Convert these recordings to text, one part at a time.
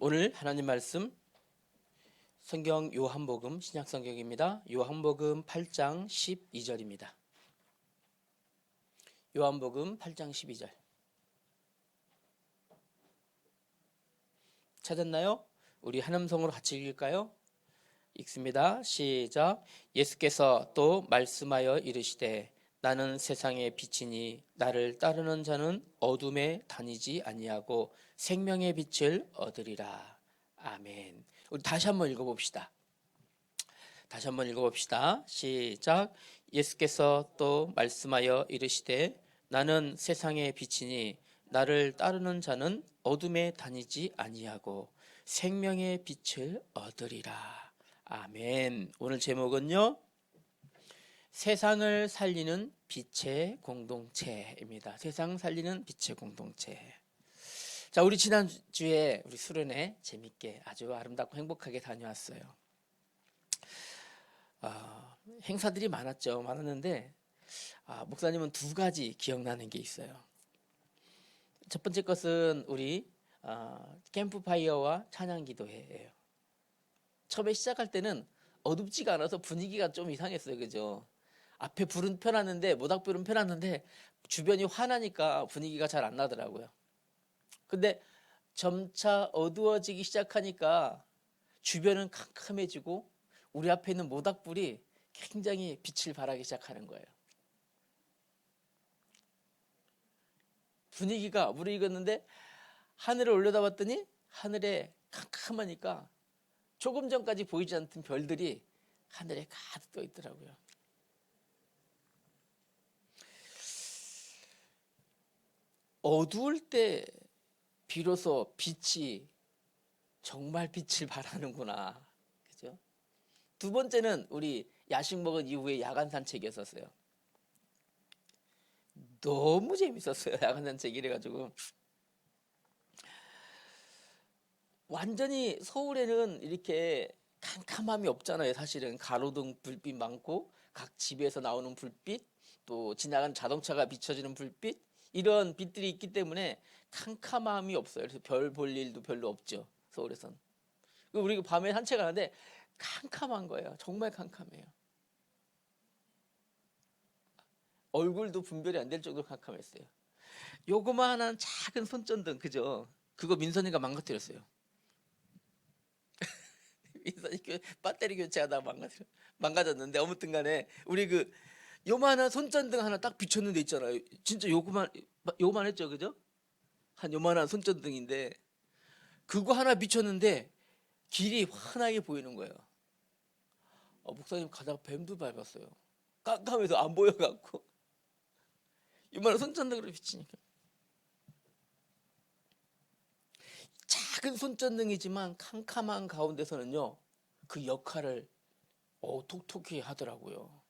오늘 하나님 말씀 성경 요한복음 신약성경입니다. 요한복음 8장 12절입니다. 요한복음 8장 12절 찾았나요? 우리 한음성으로 같이 읽을까요? 읽습니다. 시작. 예수께서 또 말씀하여 이르시되 나는 세상의 빛이니 나를 따르는 자는 어둠에 다니지 아니하고 생명의 빛을 얻으리라. 아멘. 우리 다시 한번 읽어봅시다. 다시 한번 읽어봅시다. 시작. 예수께서 또 말씀하여 이르시되 나는 세상의 빛이니 나를 따르는 자는 어둠에 다니지 아니하고 생명의 빛을 얻으리라. 아멘. 오늘 제목은요, 세상을 살리는 빛의 공동체입니다. 세상 살리는 빛의 공동체. 자, 우리 지난주에 우리 수련회 재밌게 아주 아름답고 행복하게 다녀왔어요. 행사들이 많았는데 목사님은 두 가지 기억나는 게 있어요. 첫 번째 것은 우리 캠프파이어와 찬양기도회예요. 처음에 시작할 때는 어둡지가 않아서 분위기가 좀 이상했어요. 그죠? 앞에 불은 펴놨는데, 모닥불은 펴놨는데 주변이 환하니까 분위기가 잘 안 나더라고요. 근데 점차 어두워지기 시작하니까 주변은 캄캄해지고 우리 앞에 있는 모닥불이 굉장히 빛을 발하기 시작하는 거예요. 분위기가 무르익었는데 하늘을 올려다봤더니 하늘에 캄캄하니까 조금 전까지 보이지 않던 별들이 하늘에 가득 떠 있더라고요. 어두울 때 비로소 빛이 정말 빛을 발하는구나. 그죠? 두 번째는 우리 야식 먹은 이후에 야간 산책이었어요. 너무 재밌었어요. 야간 산책 이래가지고. 완전히 서울에는 이렇게 캄캄함이 없잖아요. 사실은 가로등 불빛 많고 각 집에서 나오는 불빛, 또 지나가는 자동차가 비춰지는 불빛, 이런 빛들이 있기 때문에 캄캄함이 없어요. 그래서 별 볼 일도 별로 없죠. 서울에선. 우리 밤에 산책하는데 캄캄한 거예요. 정말 캄캄해요. 얼굴도 분별이 안 될 정도로 캄캄했어요. 요거만한 작은 손전등, 그죠? 그거 민선이가 망가뜨렸어요. 민선이 배터리 교체하다가 망가졌는데, 아무튼 간에 우리 요만한 손전등 하나 딱 비췄는 데 있잖아요. 진짜 요만 했죠, 그죠? 한 요만한 손전등인데 그거 하나 비췄는데 길이 환하게 보이는 거예요. 목사님 가다가 뱀도 밟았어요. 깜깜해서 안 보여갖고. 요만한 손전등으로 비치니까. 작은 손전등이지만 캄캄한 가운데서는요, 그 역할을 톡톡히 하더라고요.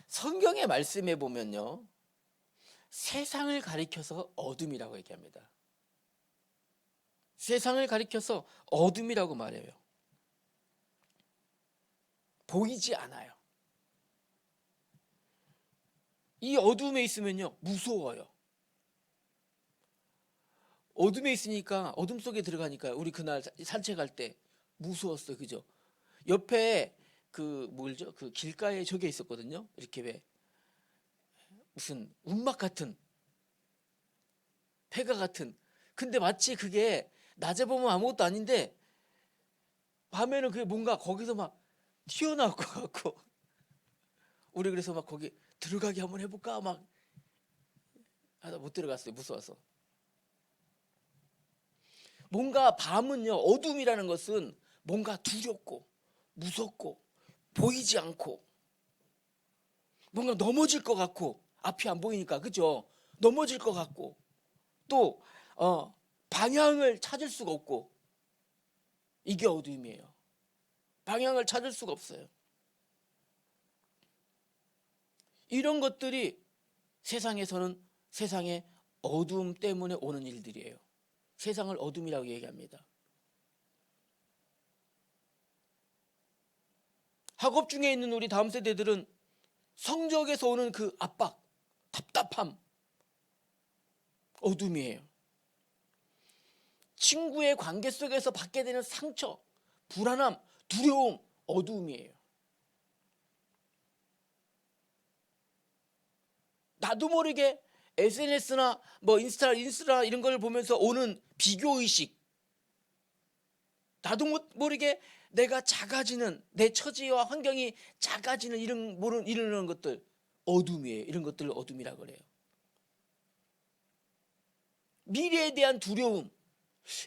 성경의 말씀에 보면요, 세상을 가리켜서 어둠이라고 얘기합니다. 세상을 가리켜서 어둠이라고 말해요. 보이지 않아요. 이 어둠에 있으면요, 무서워요. 어둠에 있으니까, 어둠 속에 들어가니까 우리 그날 산책할 때 무서웠어요. 그죠? 옆에 그 길가에 저게 있었거든요. 이렇게 왜 무슨 운막 같은, 폐가 같은. 근데 마치 그게 낮에 보면 아무것도 아닌데 밤에는 그게 뭔가 거기서 막 튀어나올 것 같고, 우리 그래서 막 거기 들어가기 한번 해볼까 막 하다 못 들어갔어요. 무서워서. 뭔가 밤은요, 어둠이라는 것은 뭔가 두렵고 무섭고 보이지 않고 뭔가 넘어질 것 같고, 앞이 안 보이니까, 그죠? 넘어질 것 같고, 또 방향을 찾을 수가 없고, 이게 어둠이에요. 방향을 찾을 수가 없어요. 이런 것들이 세상에서는 세상의 어둠 때문에 오는 일들이에요. 세상을 어둠이라고 얘기합니다. 학업 중에 있는 우리 다음 세대들은 성적에서 오는 그 압박, 답답함, 어둠이에요. 친구의 관계 속에서 받게 되는 상처, 불안함, 두려움, 어둠이에요. 나도 모르게 SNS나 인스타 이런 걸 보면서 오는 비교의식, 나도 모르게 내가 작아지는, 내 처지와 환경이 작아지는 이런 것들 어둠이에요. 이런 것들을 어둠이라 그래요. 미래에 대한 두려움,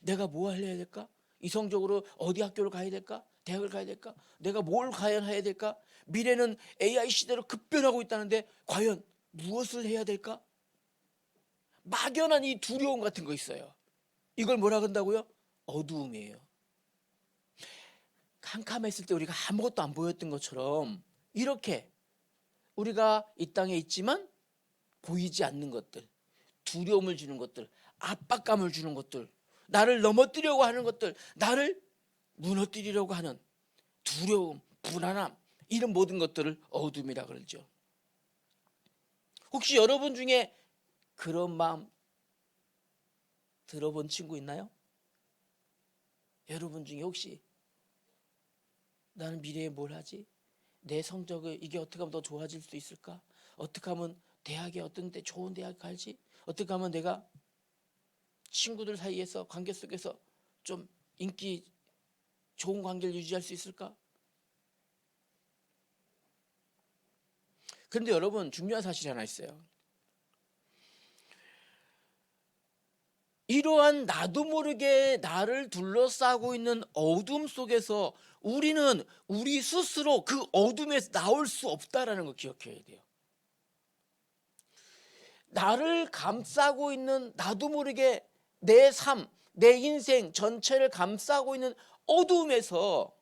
내가 뭐 해야 될까? 이성적으로 어디 학교를 가야 될까? 대학을 가야 될까? 내가 뭘 과연 해야 될까? 미래는 AI 시대로 급변하고 있다는데 과연 무엇을 해야 될까? 막연한 이 두려움 같은 거 있어요. 이걸 뭐라 그런다고요? 어두움이에요. 캄캄했을 때 우리가 아무것도 안 보였던 것처럼 이렇게 우리가 이 땅에 있지만 보이지 않는 것들, 두려움을 주는 것들, 압박감을 주는 것들, 나를 넘어뜨리려고 하는 것들, 나를 무너뜨리려고 하는 두려움, 불안함, 이런 모든 것들을 어둠이라 그러죠. 혹시 여러분 중에 그런 마음 들어본 친구 있나요? 여러분 중에 혹시 나는 미래에 뭘 하지? 내 성적을 이게 어떻게 하면 더 좋아질 수 있을까? 어떻게 하면 대학에 어떤 데 좋은 대학 갈지? 어떻게 하면 내가 친구들 사이에서 관계 속에서 좀 인기 좋은 관계를 유지할 수 있을까? 그런데 여러분, 중요한 사실이 하나 있어요. 이러한 나도 모르게 나를 둘러싸고 있는 어둠 속에서 우리는 우리 스스로 그 어둠에서 나올 수 없다라는 거 기억해야 돼요. 나를 감싸고 있는, 나도 모르게 내 삶, 내 인생 전체를 감싸고 있는 어둠에서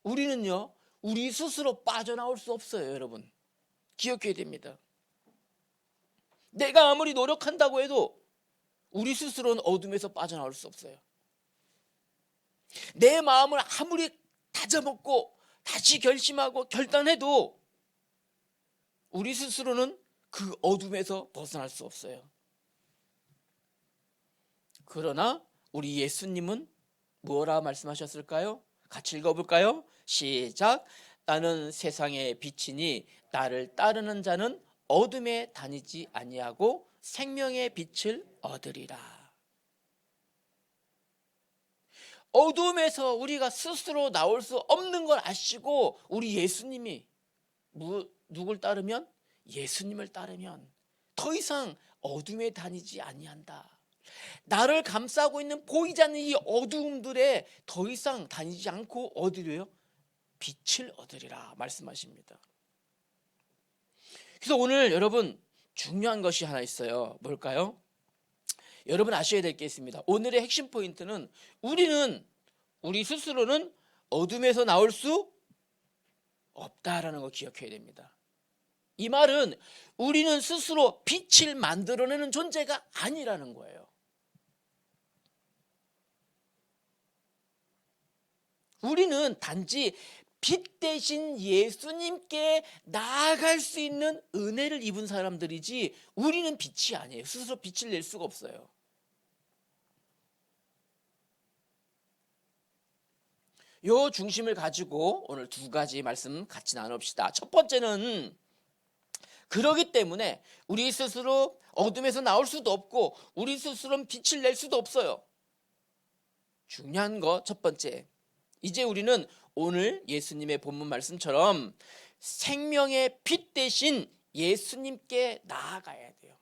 우리는요, 우리 스스로 빠져나올 수 없어요. 여러분, 기억해야 됩니다. 내가 아무리 노력한다고 해도 우리 스스로는 어둠에서 빠져나올 수 없어요. 내 마음을 아무리 다져먹고 다시 결심하고 결단해도 우리 스스로는 그 어둠에서 벗어날 수 없어요. 그러나 우리 예수님은 뭐라 말씀하셨을까요? 같이 읽어볼까요? 시작. 나는 세상의 빛이니 나를 따르는 자는 어둠에 다니지 아니하고 생명의 빛을 얻으리라. 어둠에서 우리가 스스로 나올 수 없는 걸 아시고 우리 예수님이 누굴 따르면? 예수님을 따르면 더 이상 어둠에 다니지 아니한다. 나를 감싸고 있는 보이지 않는 이 어두움들에 더 이상 다니지 않고 어디로요? 빛을 얻으리라 말씀하십니다. 그래서 오늘 여러분 중요한 것이 하나 있어요. 뭘까요? 여러분 아셔야 될 게 있습니다. 오늘의 핵심 포인트는 우리 스스로는 어둠에서 나올 수 없다라는 거 기억해야 됩니다. 이 말은 우리는 스스로 빛을 만들어내는 존재가 아니라는 거예요. 우리는 단지 빛 대신 예수님께 나아갈 수 있는 은혜를 입은 사람들이지 우리는 빛이 아니에요. 스스로 빛을 낼 수가 없어요. 요 중심을 가지고 오늘 두 가지 말씀 같이 나눕시다. 첫 번째는 그러기 때문에 우리 스스로 어둠에서 나올 수도 없고 우리 스스로는 빛을 낼 수도 없어요. 중요한 거 첫 번째, 이제 우리는 오늘 예수님의 본문 말씀처럼 생명의 빛 대신 예수님께 나아가야 돼요.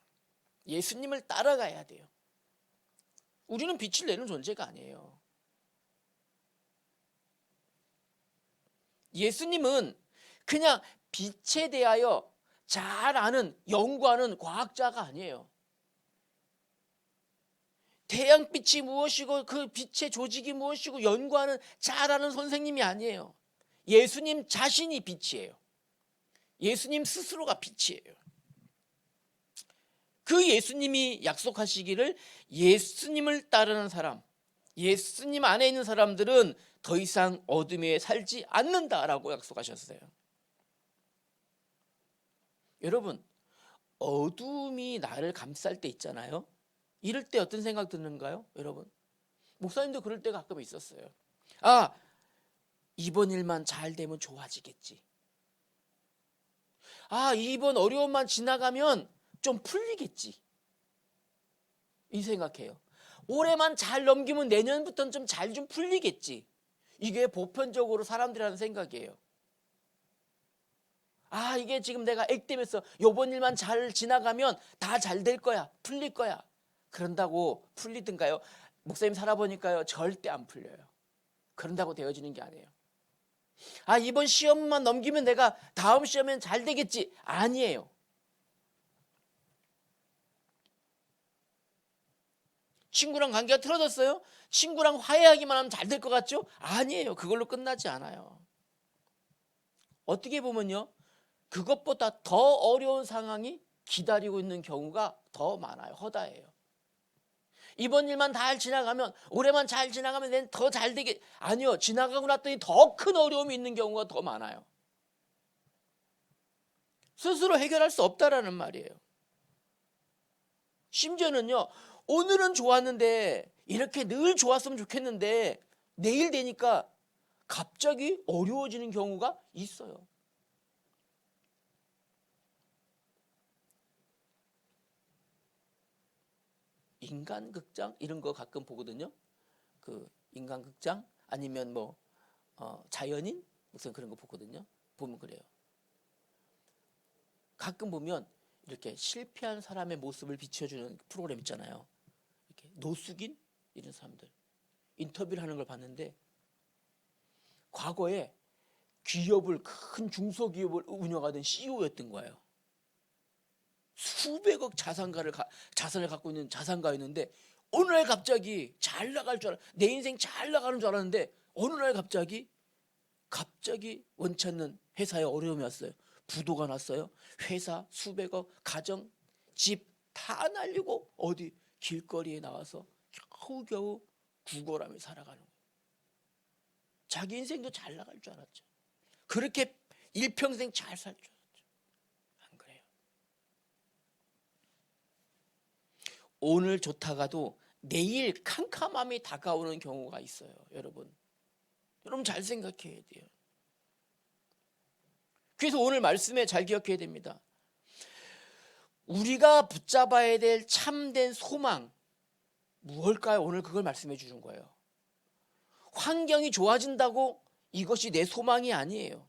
예수님을 따라가야 돼요. 우리는 빛을 내는 존재가 아니에요. 예수님은 그냥 빛에 대하여 잘 아는, 연구하는 과학자가 아니에요. 태양빛이 무엇이고 그 빛의 조직이 무엇이고 연구하는 잘 아는 선생님이 아니에요. 예수님 자신이 빛이에요. 예수님 스스로가 빛이에요. 그 예수님이 약속하시기를 예수님을 따르는 사람, 예수님 안에 있는 사람들은 더 이상 어둠에 살지 않는다라고 약속하셨어요. 여러분, 어둠이 나를 감쌀 때 있잖아요. 이럴 때 어떤 생각 드는가요, 여러분? 목사님도 그럴 때가 가끔 있었어요. 아, 이번 일만 잘 되면 좋아지겠지. 아, 이번 어려움만 지나가면 좀 풀리겠지. 이 생각해요. 올해만 잘 넘기면 내년부터는 좀 잘 좀 풀리겠지. 이게 보편적으로 사람들이 하는 생각이에요. 아, 이게 지금 내가 액땜해서 요번 일만 잘 지나가면 다 잘 될 거야. 풀릴 거야. 그런다고 풀리든가요? 목사님 살아보니까요, 절대 안 풀려요. 그런다고 되어지는 게 아니에요. 아, 이번 시험만 넘기면 내가 다음 시험엔 잘 되겠지. 아니에요. 친구랑 관계가 틀어졌어요? 친구랑 화해하기만 하면 잘 될 것 같죠? 아니에요. 그걸로 끝나지 않아요. 어떻게 보면요, 그것보다 더 어려운 상황이 기다리고 있는 경우가 더 많아요. 허다해요. 이번 일만 잘 지나가면, 올해만 잘 지나가면 난 더 잘 되게. 아니요, 지나가고 났더니 더 큰 어려움이 있는 경우가 더 많아요. 스스로 해결할 수 없다라는 말이에요. 심지어는요, 오늘은 좋았는데, 이렇게 늘 좋았으면 좋겠는데 내일 되니까 갑자기 어려워지는 경우가 있어요. 인간극장 이런 거 가끔 보거든요. 그 인간극장 아니면 뭐 자연인 무슨 그런 거 보거든요. 보면 그래요. 가끔 보면 이렇게 실패한 사람의 모습을 비춰주는 프로그램 있잖아요. 이렇게 노숙인 이런 사람들 인터뷰를 하는 걸 봤는데, 과거에 기업을, 큰 중소기업을 운영하던 CEO였던 거예요. 수백억 자산을 갖고 있는 자산가였는데, 어느 날 갑자기 잘 나갈 줄 내 인생 잘 나가는 줄 알았는데, 어느 날 갑자기 원치 않는 회사에 어려움이 왔어요. 부도가 났어요. 회사 수백억, 가정, 집 다 날리고 어디 길거리에 나와서 겨우겨우 구걸하며 살아가는 거예요. 자기 인생도 잘 나갈 줄 알았죠. 그렇게 일평생 잘 살 줄 알았죠. 안 그래요? 오늘 좋다가도 내일 캄캄함이 다가오는 경우가 있어요. 여러분 잘 생각해야 돼요. 그래서 오늘 말씀에 잘 기억해야 됩니다. 우리가 붙잡아야 될 참된 소망 무엇일까요? 오늘 그걸 말씀해 주는 거예요. 환경이 좋아진다고 이것이 내 소망이 아니에요.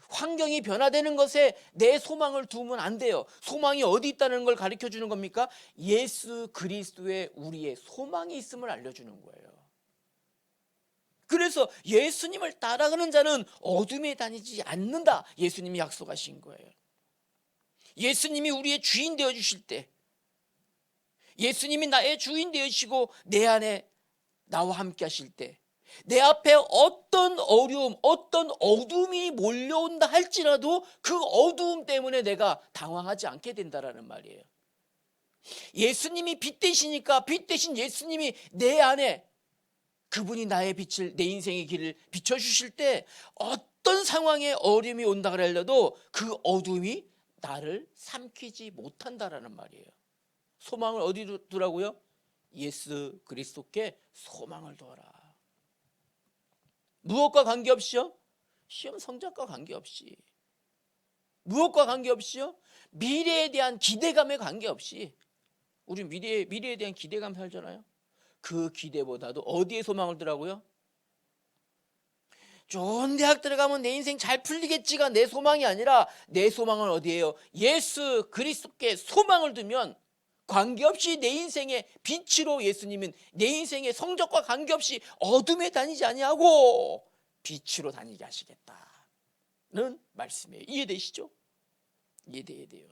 환경이 변화되는 것에 내 소망을 두면 안 돼요. 소망이 어디 있다는 걸 가르쳐 주는 겁니까? 예수 그리스도에 우리의 소망이 있음을 알려주는 거예요. 그래서 예수님을 따라가는 자는 어둠에 다니지 않는다. 예수님이 약속하신 거예요. 예수님이 우리의 주인 되어 주실 때, 예수님이 나의 주인 되시고 내 안에 나와 함께 하실 때, 내 앞에 어떤 어려움, 어떤 어둠이 몰려온다 할지라도 그 어두움 때문에 내가 당황하지 않게 된다라는 말이에요. 예수님이 빛 되시니까 빛 대신 예수님이 내 안에, 그분이 나의 빛을, 내 인생의 길을 비춰주실 때 어떤 상황에 어려움이 온다 그러려도 그 어둠이 나를 삼키지 못한다라는 말이에요. 소망을 어디로 두라고요? 예수 그리스도께 소망을 두어라. 무엇과 관계없이요? 시험 성적과 관계없이. 무엇과 관계없이요? 미래에 대한 기대감에 관계없이. 우리 미래에 대한 기대감 살잖아요. 그 기대보다도 어디에 소망을 두라고요? 좋은 대학 들어가면 내 인생 잘 풀리겠지가 내 소망이 아니라, 내 소망은 어디예요? 예수 그리스도께 소망을 두면 관계없이 내 인생의 빛으로, 예수님은 내 인생의 성적과 관계없이 어둠에 다니지 아니하고 빛으로 다니게 하시겠다는 말씀이에요. 이해되시죠? 이해돼야 돼요.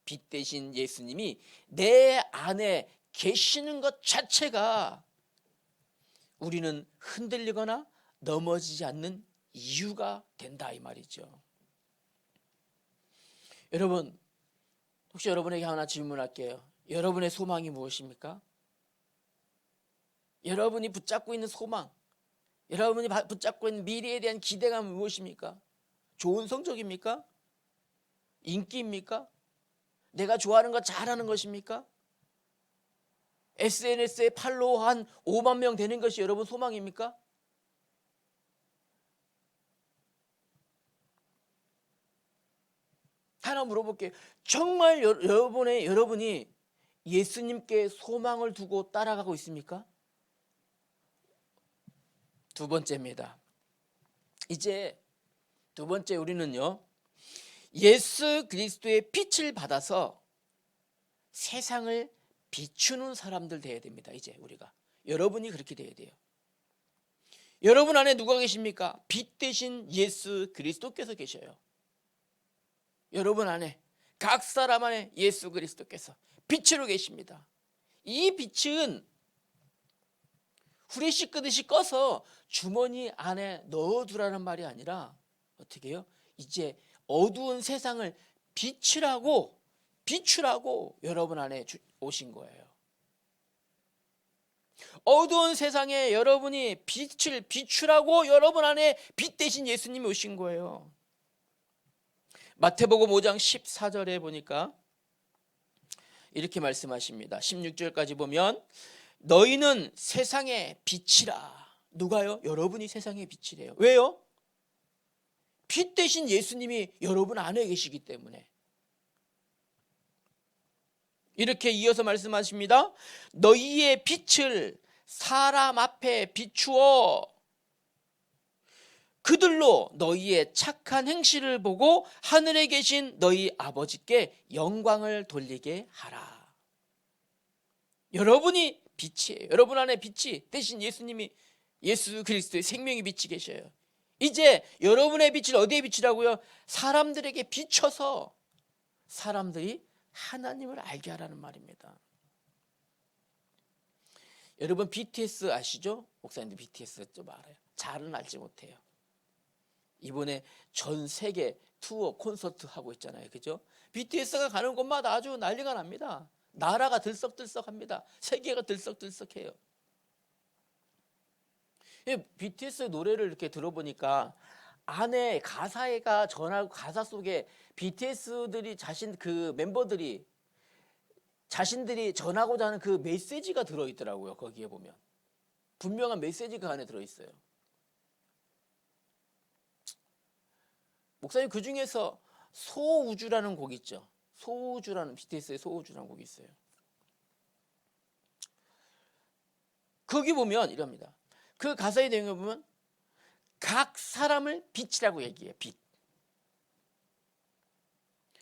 빛 대신 예수님이 내 안에 계시는 것 자체가 우리는 흔들리거나 넘어지지 않는 이유가 된다, 이 말이죠. 여러분, 혹시 여러분에게 하나 질문할게요. 여러분의 소망이 무엇입니까? 여러분이 붙잡고 있는 소망, 여러분이 붙잡고 있는 미래에 대한 기대감은 무엇입니까? 좋은 성적입니까? 인기입니까? 내가 좋아하는 거 잘하는 것입니까? SNS에 팔로워 한 5만 명 되는 것이 여러분 소망입니까? 하나 물어볼게요. 정말 여러분이 예수님께 소망을 두고 따라가고 있습니까? 두 번째입니다. 이제 두 번째 우리는요, 예수 그리스도의 빛을 받아서 세상을 비추는 사람들 되어야 됩니다. 이제 우리가 여러분이 그렇게 되어야 돼요. 여러분 안에 누가 계십니까? 빛 대신 예수 그리스도께서 계셔요. 여러분 안에, 각 사람 안에 예수 그리스도께서 빛으로 계십니다. 이 빛은 후레쉬 끄듯이 꺼서 주머니 안에 넣어두라는 말이 아니라 어떻게 해요? 이제 어두운 세상을 비추라고 여러분 안에 오신 거예요. 어두운 세상에 여러분이 빛을 비추라고 여러분 안에 빛 대신 예수님이 오신 거예요. 마태복음 5장 14절에 보니까 이렇게 말씀하십니다. 16절까지 보면 너희는 세상의 빛이라. 누가요? 여러분이 세상의 빛이래요. 왜요? 빛 대신 예수님이 여러분 안에 계시기 때문에. 이렇게 이어서 말씀하십니다. 너희의 빛을 사람 앞에 비추어 그들로 너희의 착한 행실을 보고 하늘에 계신 너희 아버지께 영광을 돌리게 하라. 여러분이 빛이에요. 여러분 안에 빛이 대신 예수님이, 예수 그리스도의 생명의 빛이 계셔요. 이제 여러분의 빛을 어디에 비치라고요? 사람들에게 비춰서 사람들이 하나님을 알게 하라는 말입니다. 여러분 BTS 아시죠? 목사님들 BTS 좀 알아요. 잘은 알지 못해요. 이번에 전 세계 투어 콘서트 하고 있잖아요. 그죠? BTS가 가는 곳마다 아주 난리가 납니다. 나라가 들썩들썩합니다. 세계가 들썩들썩해요. BTS 노래를 이렇게 들어보니까 안에 가사가 전하고 가사 속에 BTS들이 그 멤버들이 자신들이 전하고자 하는 그 메시지가 들어있더라고요. 거기에 보면 분명한 메시지가 안에 들어있어요. 목사님 그 중에서 소우주라는 곡 있죠. 소우주라는 BTS의 소우주라는 곡이 있어요. 거기 보면 이럽니다. 그 가사의 내용을 보면 각 사람을 빛이라고 얘기해요. 빛.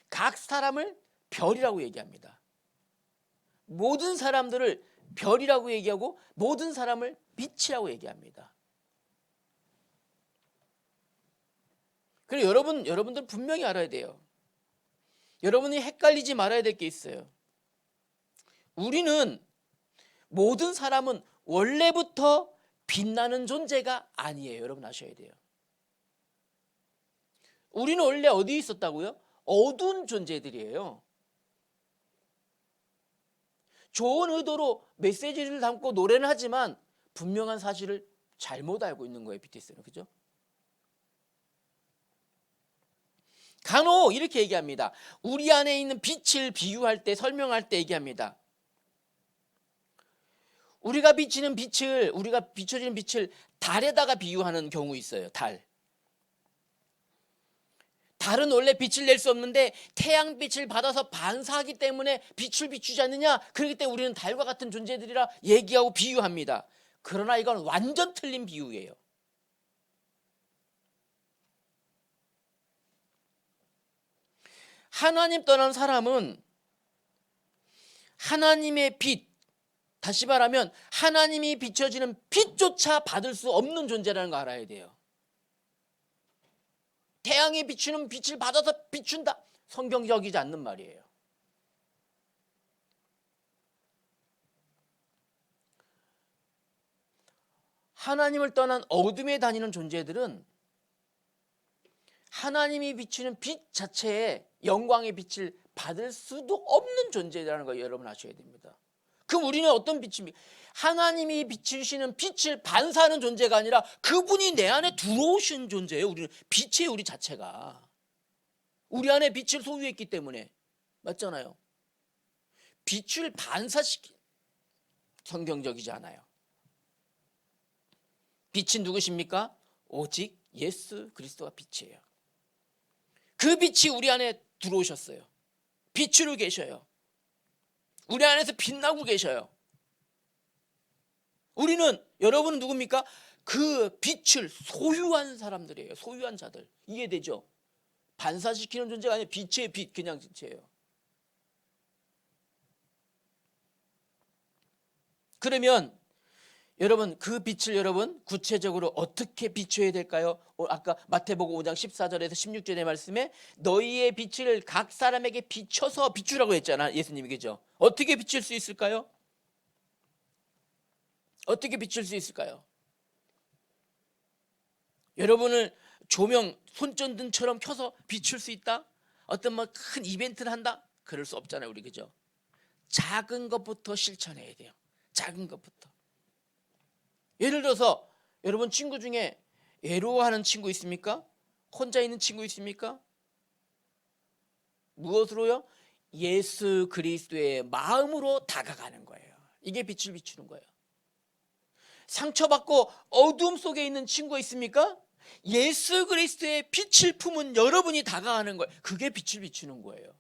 각 사람을 별이라고 얘기합니다. 모든 사람들을 별이라고 얘기하고 모든 사람을 빛이라고 얘기합니다. 그리고 여러분들 분명히 알아야 돼요. 여러분이 헷갈리지 말아야 될 게 있어요. 우리는 모든 사람은 원래부터 빛나는 존재가 아니에요. 여러분 아셔야 돼요. 우리는 원래 어디에 있었다고요? 어두운 존재들이에요. 좋은 의도로 메시지를 담고 노래는 하지만 분명한 사실을 잘못 알고 있는 거예요. BTS는. 그죠? 간혹 이렇게 얘기합니다. 우리 안에 있는 빛을 비유할 때, 설명할 때 얘기합니다. 우리가 비춰지는 빛을 달에다가 비유하는 경우 있어요. 달은 원래 빛을 낼 수 없는데 태양빛을 받아서 반사하기 때문에 빛을 비추지 않느냐? 그렇기 때문에 우리는 달과 같은 존재들이라 얘기하고 비유합니다. 그러나 이건 완전 틀린 비유예요. 하나님 떠난 사람은 하나님의 빛, 다시 말하면 하나님이 비춰지는 빛조차 받을 수 없는 존재라는 거 알아야 돼요. 태양이 비추는 빛을 받아서 비춘다. 성경적이지 않는 말이에요. 하나님을 떠난 어둠에 다니는 존재들은 하나님이 비추는 빛 자체에 영광의 빛을 받을 수도 없는 존재라는 거 여러분 아셔야 됩니다. 그럼 우리는 어떤 빛입니까? 하나님이 비추시는 빛을 반사하는 존재가 아니라 그분이 내 안에 들어오신 존재예요. 우리는 빛이에요. 우리 자체가 우리 안에 빛을 소유했기 때문에. 맞잖아요. 빛을 반사시키 성경적이지 않아요. 빛은 누구십니까? 오직 예수 그리스도가 빛이에요. 그 빛이 우리 안에 들어오셨어요. 빛으로 계셔요. 우리 안에서 빛나고 계셔요. 우리는, 여러분은 누굽니까? 그 빛을 소유한 사람들이에요. 소유한 자들. 이해되죠? 반사시키는 존재가 아니라 빛의 빛, 그냥 빛이에요. 그러면 여러분, 그 빛을 여러분 구체적으로 어떻게 비춰야 될까요? 아까 마태복음 5장 14절에서 16절의 말씀에 너희의 빛을 각 사람에게 비춰서 비추라고 했잖아, 예수님이. 그죠? 어떻게 비출 수 있을까요? 어떻게 비출 수 있을까요? 여러분을 조명 손전등처럼 켜서 비출 수 있다? 어떤 뭐 큰 이벤트를 한다? 그럴 수 없잖아요, 우리. 그죠? 작은 것부터 실천해야 돼요. 작은 것부터. 예를 들어서 여러분 친구 중에 외로워하는 친구 있습니까? 혼자 있는 친구 있습니까? 무엇으로요? 예수 그리스도의 마음으로 다가가는 거예요. 이게 빛을 비추는 거예요. 상처받고 어둠 속에 있는 친구가 있습니까? 예수 그리스도의 빛을 품은 여러분이 다가가는 거예요. 그게 빛을 비추는 거예요.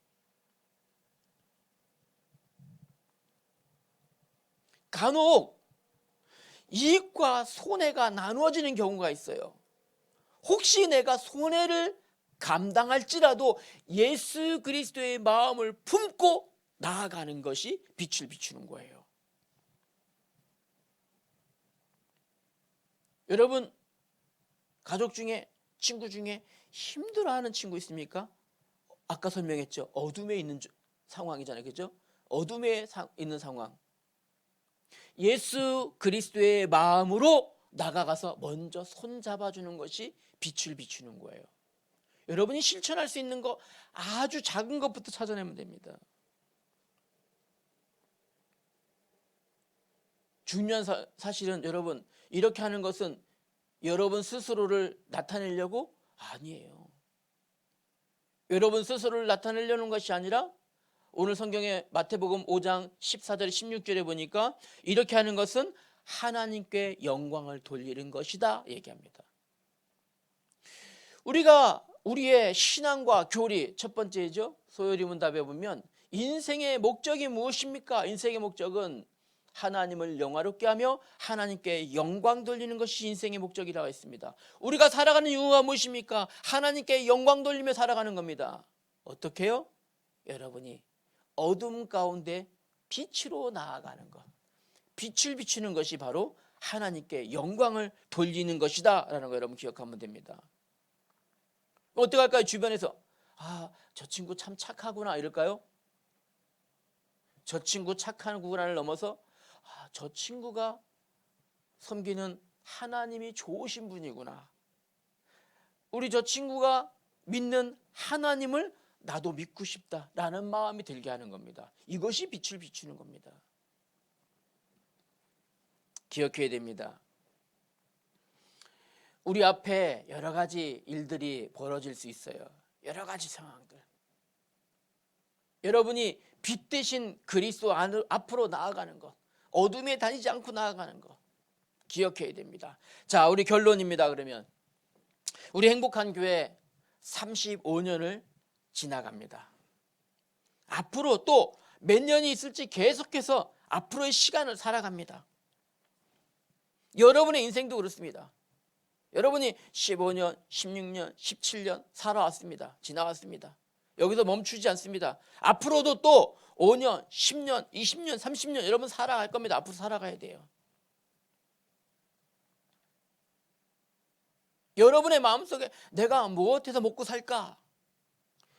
간혹 이익과 손해가 나누어지는 경우가 있어요. 혹시 내가 손해를 감당할지라도 예수 그리스도의 마음을 품고 나아가는 것이 빛을 비추는 거예요. 여러분, 가족 중에, 친구 중에 힘들어하는 친구 있습니까? 아까 설명했죠. 어둠에 있는 상황이잖아요. 그죠? 어둠에 있는 상황. 예수 그리스도의 마음으로 나가가서 먼저 손잡아주는 것이 빛을 비추는 거예요. 여러분이 실천할 수 있는 거 아주 작은 것부터 찾아내면 됩니다. 중요한 사실은 여러분, 이렇게 하는 것은 여러분 스스로를 나타내려고? 아니에요. 여러분 스스로를 나타내려는 것이 아니라 오늘 성경에 마태복음 5장 14절 16절에 보니까 이렇게 하는 것은 하나님께 영광을 돌리는 것이다 얘기합니다. 우리가 우리의 신앙과 교리, 첫 번째죠. 소요리 문답에 보면 인생의 목적이 무엇입니까? 인생의 목적은 하나님을 영화롭게 하며 하나님께 영광 돌리는 것이 인생의 목적이라고 했습니다. 우리가 살아가는 이유가 무엇입니까? 하나님께 영광 돌리며 살아가는 겁니다. 어떻게 해요? 여러분이 어둠 가운데 빛으로 나아가는 것, 빛을 비추는 것이 바로 하나님께 영광을 돌리는 것이다 라는 거 여러분 기억하면 됩니다. 어떻게 할까요? 주변에서 저 친구 참 착하구나 이럴까요? 저 친구 착하구나를 넘어서 저 친구가 섬기는 하나님이 좋으신 분이구나, 우리 저 친구가 믿는 하나님을 나도 믿고 싶다라는 마음이 들게 하는 겁니다. 이것이 빛을 비추는 겁니다. 기억해야 됩니다. 우리 앞에 여러 가지 일들이 벌어질 수 있어요. 여러 가지 상황들. 여러분이 빛 대신 그리스도 앞으로 나아가는 것, 어둠에 다니지 않고 나아가는 것 기억해야 됩니다. 자, 우리 결론입니다. 그러면 우리 행복한 교회 35년을 지나갑니다. 앞으로 또 몇 년이 있을지 계속해서 앞으로의 시간을 살아갑니다. 여러분의 인생도 그렇습니다. 여러분이 15년, 16년, 17년 살아왔습니다. 지나왔습니다. 여기서 멈추지 않습니다. 앞으로도 또 5년, 10년, 20년, 30년 여러분 살아갈 겁니다. 앞으로 살아가야 돼요. 여러분의 마음속에 내가 무엇해서 먹고 살까?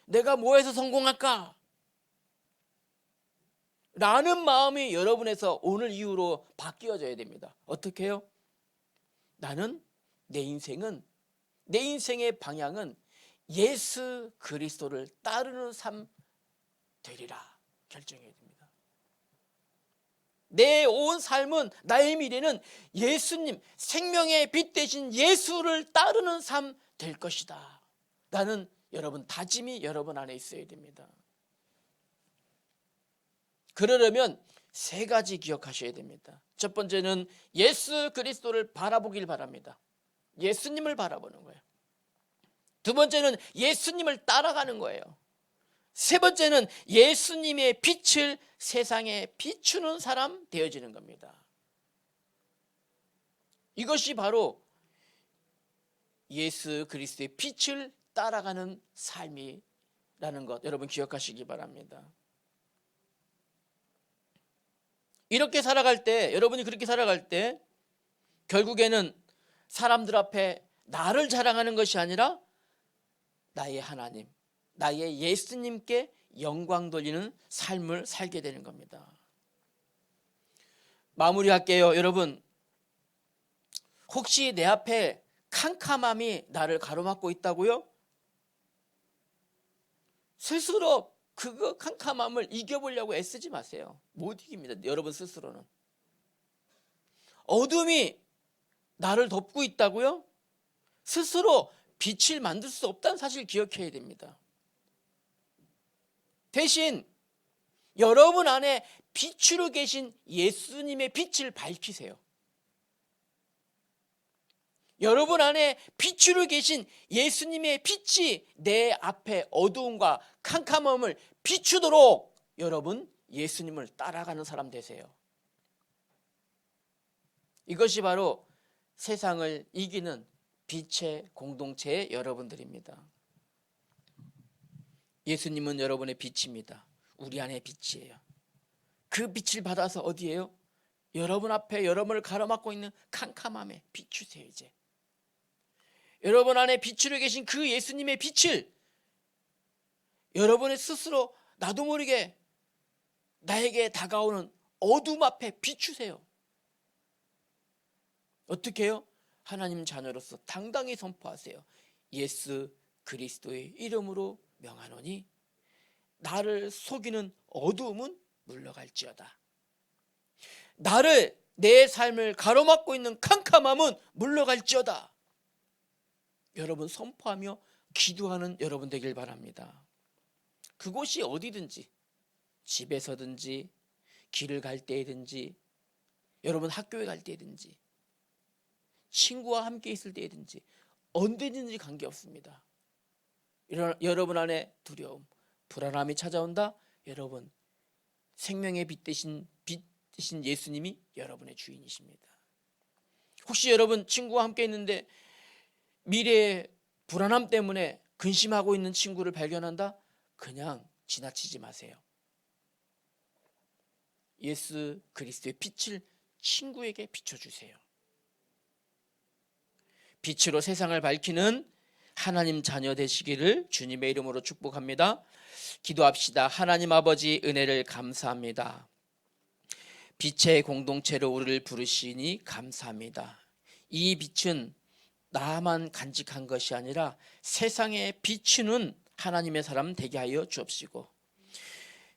내가 뭐해서 성공할까? 라는 마음이 여러분에서 오늘 이후로 바뀌어져야 됩니다. 어떻게 해요? 나는 내 인생의 방향은 예수 그리스도를 따르는 삶 되리라 결정해야 됩니다. 내 온 삶은, 나의 미래는 예수님, 생명의 빛 대신 예수를 따르는 삶 될 것이다 라는 여러분 다짐이 여러분 안에 있어야 됩니다. 그러려면 세 가지 기억하셔야 됩니다. 첫 번째는 예수 그리스도를 바라보길 바랍니다. 예수님을 바라보는 거예요. 두 번째는 예수님을 따라가는 거예요. 세 번째는 예수님의 빛을 세상에 비추는 사람 되어지는 겁니다. 이것이 바로 예수 그리스도의 빛을 따라가는 삶이라는 것 여러분 기억하시기 바랍니다. 이렇게 살아갈 때, 여러분이 그렇게 살아갈 때 결국에는 사람들 앞에 나를 자랑하는 것이 아니라 나의 하나님, 나의 예수님께 영광 돌리는 삶을 살게 되는 겁니다. 마무리할게요. 여러분, 혹시 내 앞에 캄캄함이 나를 가로막고 있다고요? 스스로 그 캄캄함을 이겨보려고 애쓰지 마세요. 못 이깁니다. 여러분 스스로는. 어둠이 나를 덮고 있다고요? 스스로 빛을 만들 수 없다는 사실 기억해야 됩니다. 대신 여러분 안에 빛으로 계신 예수님의 빛을 밝히세요. 여러분 안에 빛으로 계신 예수님의 빛이 내 앞에 어두움과 캄캄함을 비추도록 여러분 예수님을 따라가는 사람 되세요. 이것이 바로 세상을 이기는 빛의 공동체의 여러분들입니다. 예수님은 여러분의 빛입니다. 우리 안에 빛이에요. 그 빛을 받아서 어디에요? 여러분 앞에 여러분을 가로막고 있는 캄캄함에 비추세요. 이제 여러분 안에 빛으로 계신 그 예수님의 빛을 여러분의 스스로 나도 모르게 나에게 다가오는 어둠 앞에 비추세요. 어떻게 해요? 하나님 자녀로서 당당히 선포하세요. 예수 그리스도의 이름으로 명하노니 나를 속이는 어두움은 물러갈지어다. 나를, 내 삶을 가로막고 있는 캄캄함은 물러갈지어다. 여러분 선포하며 기도하는 여러분 되길 바랍니다. 그곳이 어디든지, 집에서든지, 길을 갈 때든지, 여러분 학교에 갈 때든지, 친구와 함께 있을 때든지 언제든지 관계없습니다. 여러분 안에 두려움, 불안함이 찾아온다? 여러분 생명의 빛 대신 예수님이 여러분의 주인이십니다. 혹시 여러분 친구와 함께 있는데 미래의 불안함 때문에 근심하고 있는 친구를 발견한다? 그냥 지나치지 마세요. 예수 그리스도의 빛을 친구에게 비춰주세요. 빛으로 세상을 밝히는 하나님 자녀 되시기를 주님의 이름으로 축복합니다. 기도합시다. 하나님 아버지, 은혜를 감사합니다. 빛의 공동체로 우리를 부르시니 감사합니다. 이 빛은 나만 간직한 것이 아니라 세상에 비추는 하나님의 사람 되게 하여 주옵시고,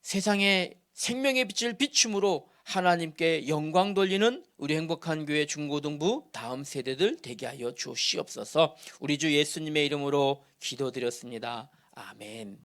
세상에 생명의 빛을 비춤으로 하나님께 영광 돌리는 우리 행복한 교회 중고등부 다음 세대들 되게 하여 주시옵소서. 우리 주 예수님의 이름으로 기도드렸습니다. 아멘.